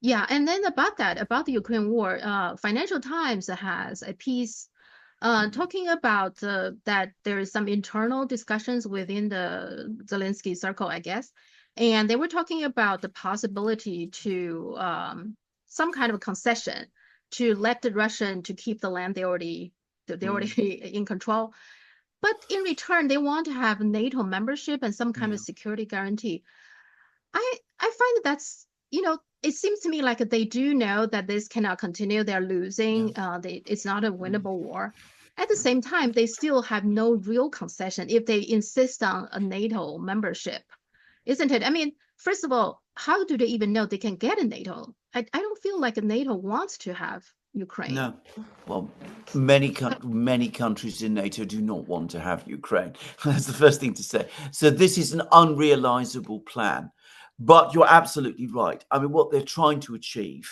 Yeah, and then about the Ukraine war, Financial Times has a piece talking about that there is some internal discussions within the Zelensky circle, I guess, and they were talking about the possibility to some kind of concession to let the Russian to keep the land they Mm, already in control, but in return they want to have NATO membership and some kind of yeah, security guarantee. I find that that's, it seems to me like they do know that this cannot continue. They're yeah. losing. It's not a Mm, winnable war. At the mm. same time, they still have no real concession if they insist on a NATO membership, isn't it? I mean, first of all, how do they even know they can get a NATO? I don't feel like NATO wants to have Ukraine. No. Well, many countries in NATO do not want to have Ukraine. That's the first thing to say. So this is an unrealizable plan. But you're absolutely right. I mean, what they're trying to achieve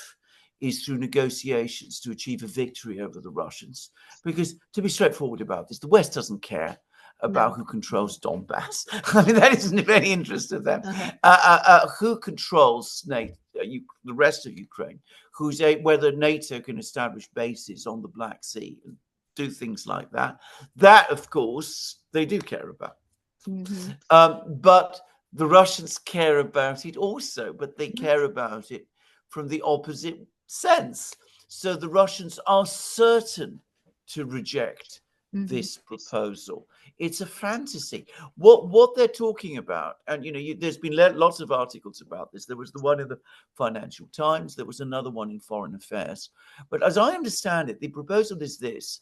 is through negotiations to achieve a victory over the Russians. Because to be straightforward about this, the West doesn't care about No. who controls Donbass. I mean, that isn't of any interest to them. Uh-huh. Who controls NATO, the rest of Ukraine? Whether NATO can establish bases on the Black Sea and do things like that. That, of course, they do care about. Hmm. But the Russians care about it also, but they care about it from the opposite sense. So the Russians are certain to reject Hmm. this proposal. It's a fantasy. What they're talking about, and there's been lots of articles about this. There was the one in the Financial Times. There was another one in Foreign Affairs. But as I understand it, the proposal is this: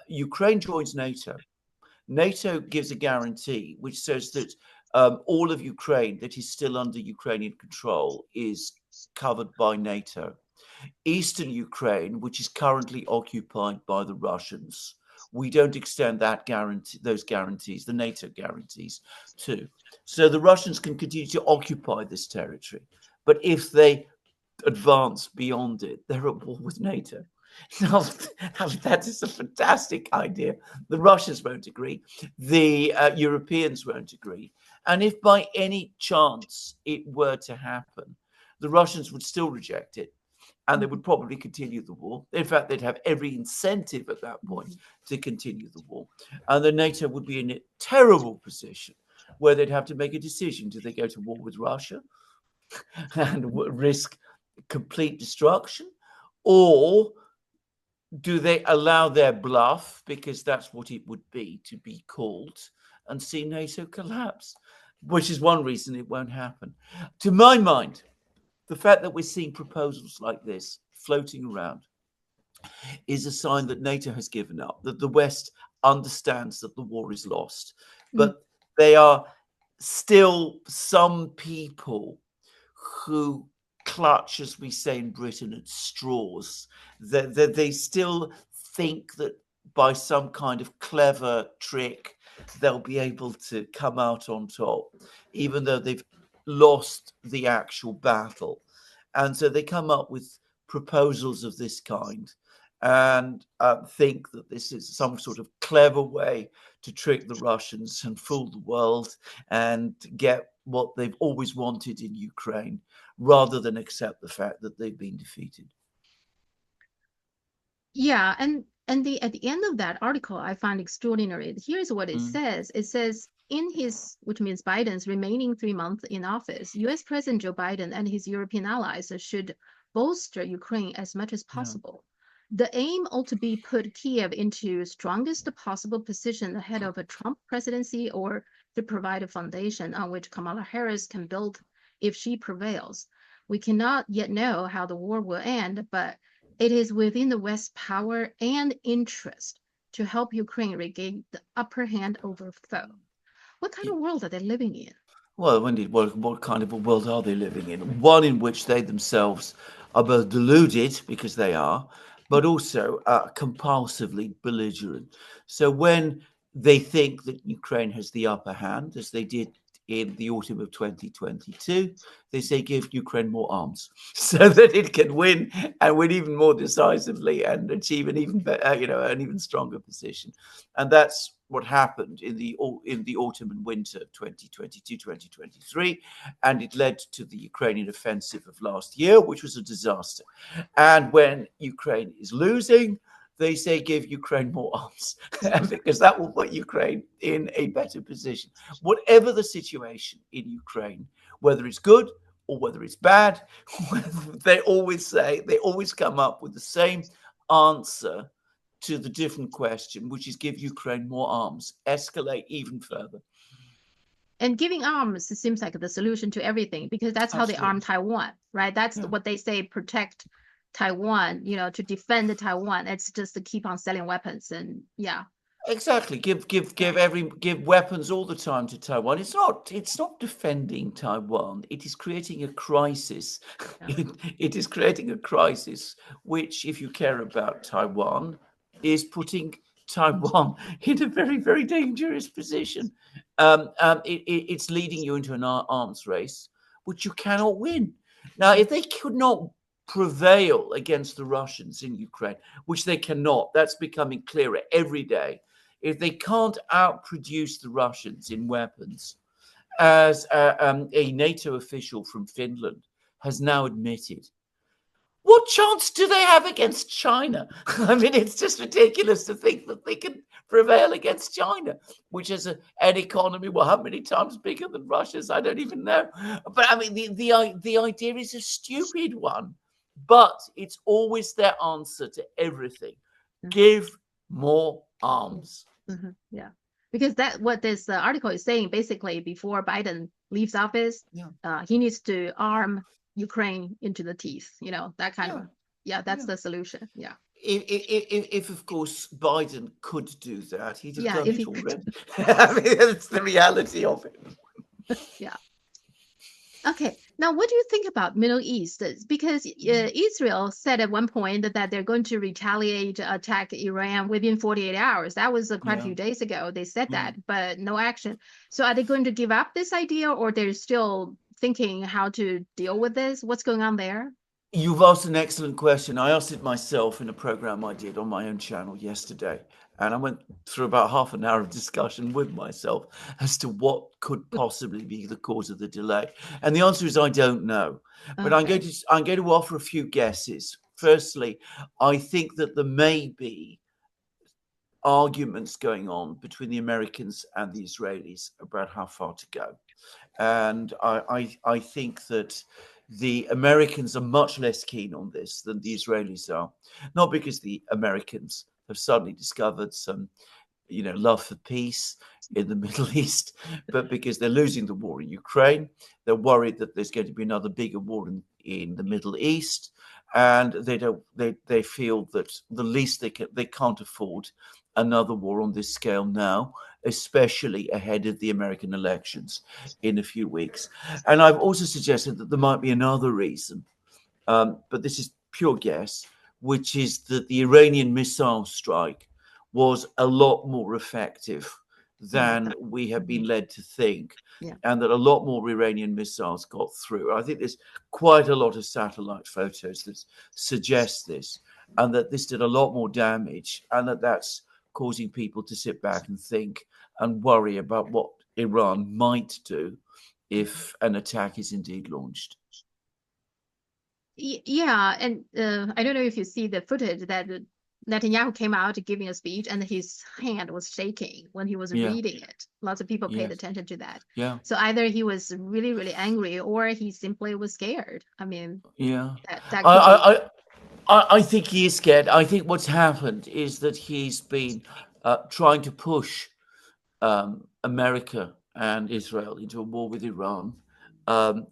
Ukraine joins NATO. NATO gives a guarantee which says that all of Ukraine that is still under Ukrainian control is covered by NATO. Eastern Ukraine, which is currently occupied by the Russians, we don't extend those guarantees, the NATO guarantees, to. So the Russians can continue to occupy this territory, but if they advance beyond it, they're at war with NATO. Now, that is a fantastic idea. The Russians won't agree. The Europeans won't agree. And if by any chance it were to happen, the Russians would still reject it and they would probably continue the war. In fact, they'd have every incentive at that point Hmm. to continue the war. And the NATO would be in a terrible position where they'd have to make a decision. Do they go to war with Russia and risk complete destruction? Or do they allow their bluff, because that's what it would be to be called, and see NATO collapse? Which is one reason it won't happen. To my mind, the fact that we're seeing proposals like this floating around is a sign that NATO has given up, that the West understands that the war is lost. Hmm. But there are still some people who clutch, as we say in Britain, at straws. That they still think that by some kind of clever trick they'll be able to come out on top, even though they've lost the actual battle. And so they come up with proposals of this kind and think that this is some sort of clever way to trick the Russians and fool the world and get what they've always wanted in Ukraine, rather than accept the fact that they've been defeated. Yeah, and the at the end of that article I find extraordinary. Here's what it Mm, says. It says in his, which means Biden's remaining 3 months in office, US President Joe Biden and his European allies should bolster Ukraine as much as yeah. possible. The aim ought to be put Kiev into strongest possible position ahead of a Trump presidency or to provide a foundation on which Kamala Harris can build if she prevails. We cannot yet know how the war will end, but it is within the West's power and interest to help Ukraine regain the upper hand over foe. What kind of world are they living in? Well, indeed, what kind of a world are they living in? One in which they themselves are both deluded, because they are, but also compulsively belligerent. So when they think that Ukraine has the upper hand, as they did in the autumn of 2022, they say give Ukraine more arms so that it can win and win even more decisively and achieve an even better, an even stronger position. And that's what happened in the autumn and winter of 2022-2023, and it led to the Ukrainian offensive of last year, which was a disaster. And when Ukraine is losing, they say give Ukraine more arms because that will put Ukraine in a better position. Whatever the situation in Ukraine, whether it's good or whether it's bad, they always come up with the same answer to the different question, which is give Ukraine more arms, escalate even further. And giving arms seems like the solution to everything, because that's how they arm Absolutely. Taiwan, right? That's Yeah. what they say, protect Taiwan, to defend Taiwan. It's just to keep on selling weapons. And yeah, Exactly. yeah, Give weapons all the time to Taiwan. It's not defending Taiwan. It is creating a crisis. yeah. It is creating a crisis which, if you care about Taiwan, is putting Taiwan in a very, very dangerous position. It's leading you into an arms race which you cannot win. Now, if they could not prevail against the Russians in Ukraine, which they cannot, that's becoming clearer every day. If they can't outproduce the Russians in weapons, as a NATO official from Finland has now admitted, what chance do they have against China? I mean, it's just ridiculous to think that they can prevail against China, which is an economy, well, how many times bigger than Russia's? I don't even know. But I mean, the idea is a stupid one, but it's always their answer to everything. Give more arms. Yeah. Because that what this article is saying, basically, before Biden leaves office, Yeah, he needs to arm Ukraine into the teeth, that kind yeah, of, yeah, that's yeah. the solution. Yeah. If of course Biden could do that, he'd have Yeah, done if it he could. already. I mean, that's the reality of it. Yeah. Okay, now what do you think about Middle East? Because Israel said at one point that they're going to retaliate, attack Iran within 48 hours. That was quite a Yeah, few days ago. They said yeah. that, but no action. So are they going to give up this idea, or they're still thinking how to deal with this? What's going on there? You've asked an excellent question. I asked it myself in a program I did on my own channel yesterday. And I went through about half an hour of discussion with myself as to what could possibly be the cause of the delay. And the answer is I don't know. But Okay. I'm going to offer a few guesses. Firstly, I think that there may be arguments going on between the Americans and the Israelis about how far to go. And I think that the Americans are much less keen on this than the Israelis are, not because the Americans have suddenly discovered some, love for peace in the Middle East, but because they're losing the war in Ukraine. They're worried that there's going to be another bigger war in the Middle East, and they feel that the least they can't afford another war on this scale now, especially ahead of the American elections in a few weeks. And I've also suggested that there might be another reason, but this is pure guess, which is that the Iranian missile strike was a lot more effective than we have been Mhm. led to think, Yeah. and that a lot more Iranian missiles got through. I think there's quite a lot of satellite photos that suggest this, and that this did a lot more damage, and that's causing people to sit back and think and worry about what Iran might do if an attack is indeed launched. Yeah, and I don't know if you see the footage that Netanyahu came out giving a speech and his hand was shaking when he was Yeah. reading it. Lots of people paid Yes. attention to that. Yeah. So either he was really, really angry or he simply was scared. I mean, Yeah. that I, could be. I, I, I think he is scared. I think what's happened is that he's been trying to push America and Israel into a war with Iran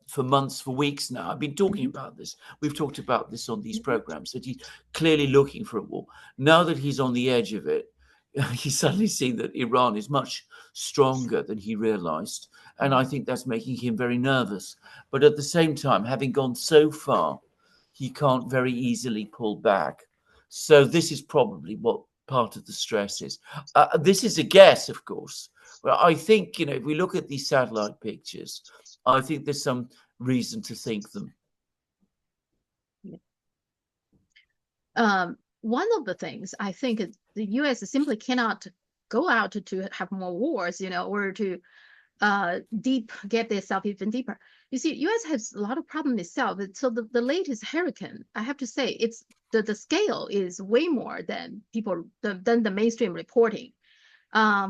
for months, for weeks now. I've been talking Mhm, about this. We've talked about this on these mhm, programs, that he's clearly looking for a war. Now that he's on the edge of it, he's suddenly seen that Iran is much stronger than he realized. And I mhm. think that's making him very nervous. But at the same time, having gone so far, he can't very easily pull back. So this is probably what part of the stress is. This is a guess, of course. Well, I think, if we look at these satellite pictures, I think there's some reason to think them. Yeah. One of the things I think the U.S. simply cannot go out to have more wars, or to get themselves even deeper. You see, U.S. has a lot of problem itself. So the latest hurricane, I have to say, it's the scale is way more than than the mainstream reporting. Um,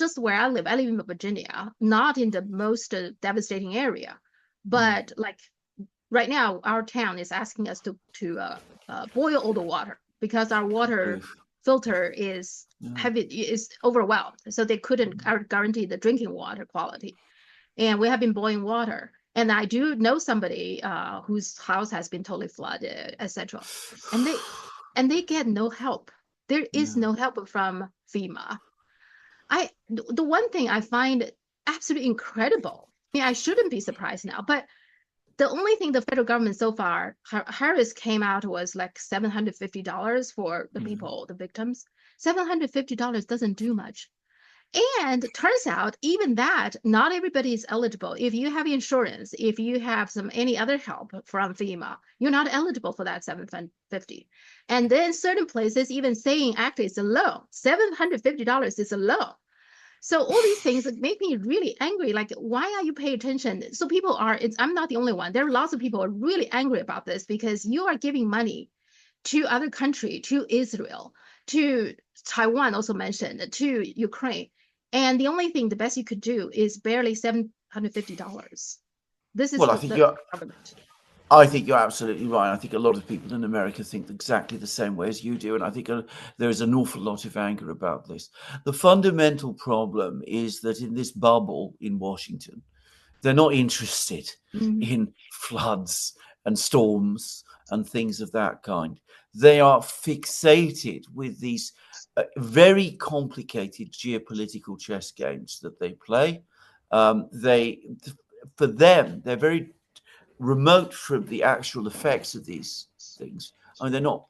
just where I live in Virginia, not in the most devastating area, but like right now, our town is asking us to boil all the water because our water Oof. filter is Yeah. heavy, is overwhelmed, so they couldn't guarantee the drinking water quality. And we have been boiling water. And I do know somebody whose house has been totally flooded, etc. And they get no help. There is Yeah. no help from FEMA. The one thing I find absolutely incredible. I mean, I shouldn't be surprised now, but the only thing the federal government so far, Harris came out was like $750 for the Yeah. people, the victims. $750 doesn't do much. And turns out even that not everybody is eligible. If you have insurance, if you have any other help from FEMA, you're not eligible for that 750. And then certain places even saying actually it's a loan. $750 is a loan. So all these things make me really angry. Like, why are you paying attention? So people are, I'm not the only one. There are lots of people who are really angry about this because you are giving money to other country, to Israel, to Taiwan, also mentioned, to Ukraine. And the only thing, the best you could do is barely $750. This is Well, the government. I think you're absolutely right. I think a lot of people in America think exactly the same way as you do, and I think there is an awful lot of anger about this. The fundamental problem is that in this bubble in Washington, they're not interested Mhm. in floods and storms and things of that kind. They are fixated with these very complicated geopolitical chess games that they play. They, for them, they're very remote from the actual effects of these things. I mean, they're not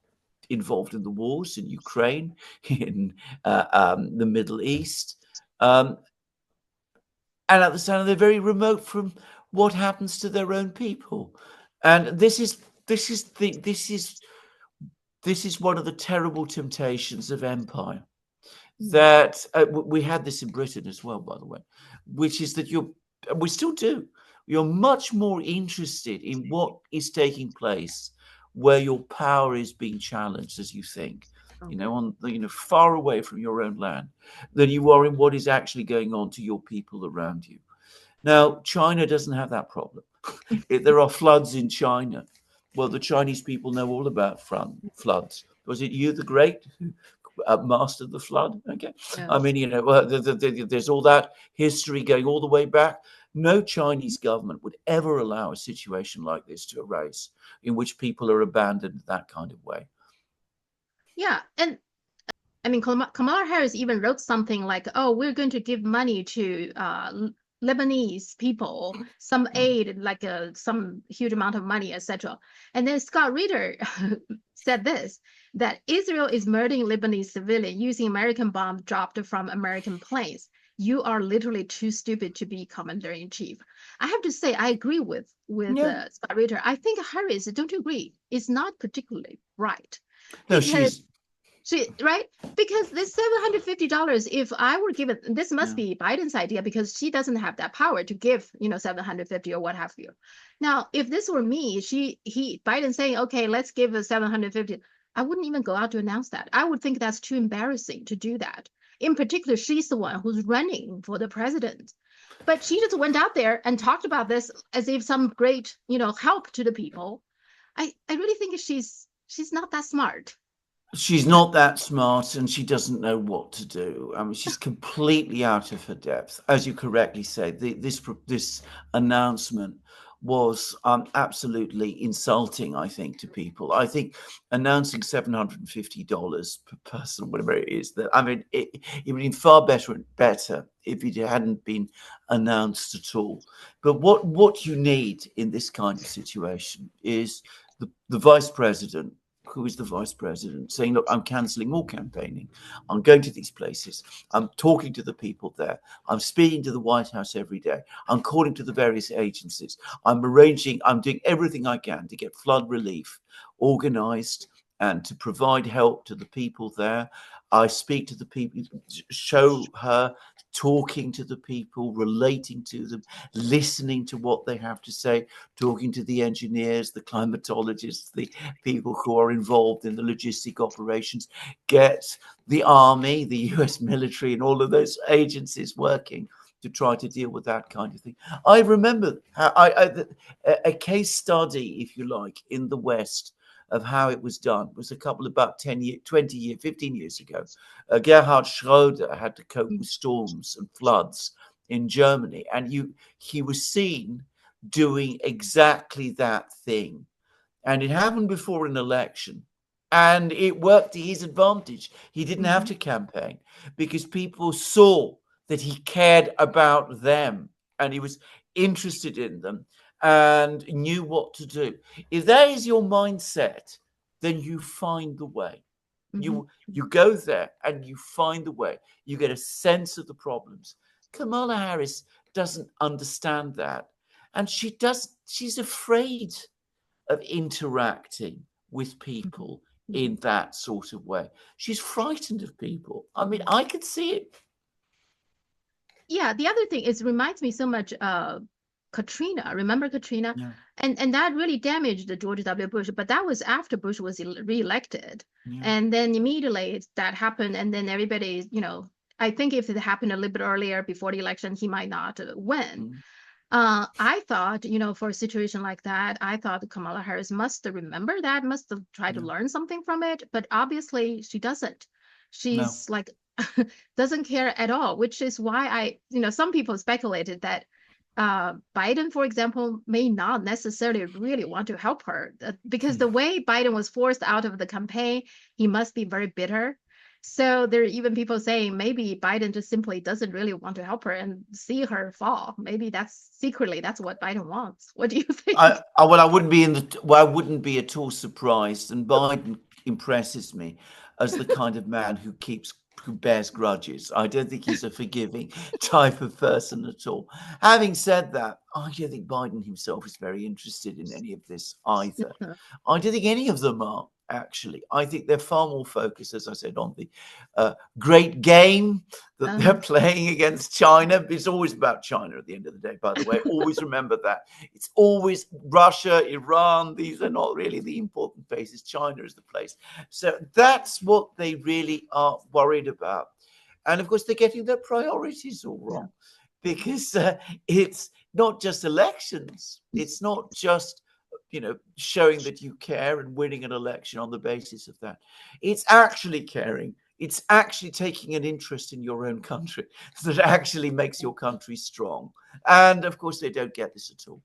involved in the wars in Ukraine, in the Middle East, um, and at the same time, they're very remote from what happens to their own people. And this is one of the terrible temptations of empire. Mhm. That we had this in Britain as well, by the way, which is that we still do. You're much more interested in what is taking place where your power is being challenged, as you think, Okay. on the, far away from your own land, than you are in what is actually going on to your people around you. Now, China doesn't have that problem. There are floods in China. Well, the Chinese people know all about floods. Was it you, the Great, who mastered the flood? Okay. I Yes. mean, there's all that history going all the way back. No Chinese government would ever allow a situation like this to arise in which people are abandoned that kind of way. Yeah. And I mean, Kamala Harris even wrote something like, "Oh, we're going to give money to Lebanese people, some aid, like some huge amount of money, etc." And then Scott Ritter said this, that Israel is murdering Lebanese civilians using American bombs dropped from American planes. You are literally too stupid to be commander in chief. I have to say, I agree with Yeah. Scott Ritter. I think Harris, don't you agree? Is not particularly right No, because she's. right? Because this $750, if I were given, this must Yeah. be Biden's idea because she doesn't have that power to give, 750 or what have you. Now, if this were me, Biden saying, okay, let's give a 750, I wouldn't even go out to announce that. I would think that's too embarrassing to do that. In particular, she's the one who's running for the president. But she just went out there and talked about this as if some great, help to the people. I really think she's not that smart. She's not that smart and she doesn't know what to do. I mean, she's completely out of her depth. As you correctly said, this announcement was absolutely insulting, I think, to people. I think announcing $750 per person, whatever it is, that I mean, it would have been far better if it hadn't been announced at all. But what you need in this kind of situation is the vice president, who is the vice president, saying, look, I'm cancelling all campaigning. I'm going to these places. I'm talking to the people there. I'm speaking to the White House every day. I'm calling to the various agencies. I'm doing everything I can to get flood relief organized and to provide help to the people there. I speak to the people, show her talking to the people, relating to them, listening to what they have to say, talking to the engineers, the climatologists, the people who are involved in the logistic operations, get the army, the US military, and all of those agencies working to try to deal with that kind of thing. I remember a case study, if you like, in the West of how it was done was a couple about 10 years, 20 years, 15 years ago. Gerhard Schroeder had to cope with storms and floods in Germany, and he was seen doing exactly that thing. And it happened before an election. And it worked to his advantage. He didn't have Mm-hmm. to campaign because people saw that he cared about them and he was interested in them and knew what to do. If that is your mindset, then you find the way. Mm-hmm. You go there and you find the way. You get a sense of the problems. Kamala Harris doesn't understand that. And she's afraid of interacting with people Mm-hmm. in that sort of way. She's frightened of people. I mean, I could see it. Yeah, the other thing is reminds me so much of Katrina. Remember Katrina? Yeah, And that really damaged the George W. Bush, but that was after Bush was reelected. yeah, And then immediately that happened, and then everybody, I think if it happened a little bit earlier before the election, he might not win. mm, I thought, for a situation like that, I thought Kamala Harris must remember that, must have tried to yeah. learn something from it, but obviously she doesn't. No, She's like, doesn't care at all, which is why some people speculated that Biden, for example, may not necessarily really want to help her because the way Biden was forced out of the campaign, he must be very bitter. So there are even people saying maybe Biden just simply doesn't really want to help her and see her fall. Maybe that's secretly that's what Biden wants. What do you think? well, I wouldn't be I wouldn't be at all surprised. And Biden impresses me as the kind of man who bears grudges. I don't think he's a forgiving type of person at all. Having said that, I don't think Biden himself is very interested in any of this either. I don't think any of them are, actually. I think they're far more focused, as I said, on the great game that they're Uh-huh. playing against China. It's always about China at the end of the day, by the way. Always remember that. It's always Russia, Iran. These are not really the important places. China is the place. So that's what they really are worried about. And of course, they're getting their priorities all Yeah. wrong because it's not just elections. It's not just showing that you care and winning an election on the basis of that. It's actually caring. It's actually taking an interest in your own country that actually makes your country strong. And of course, they don't get this at all.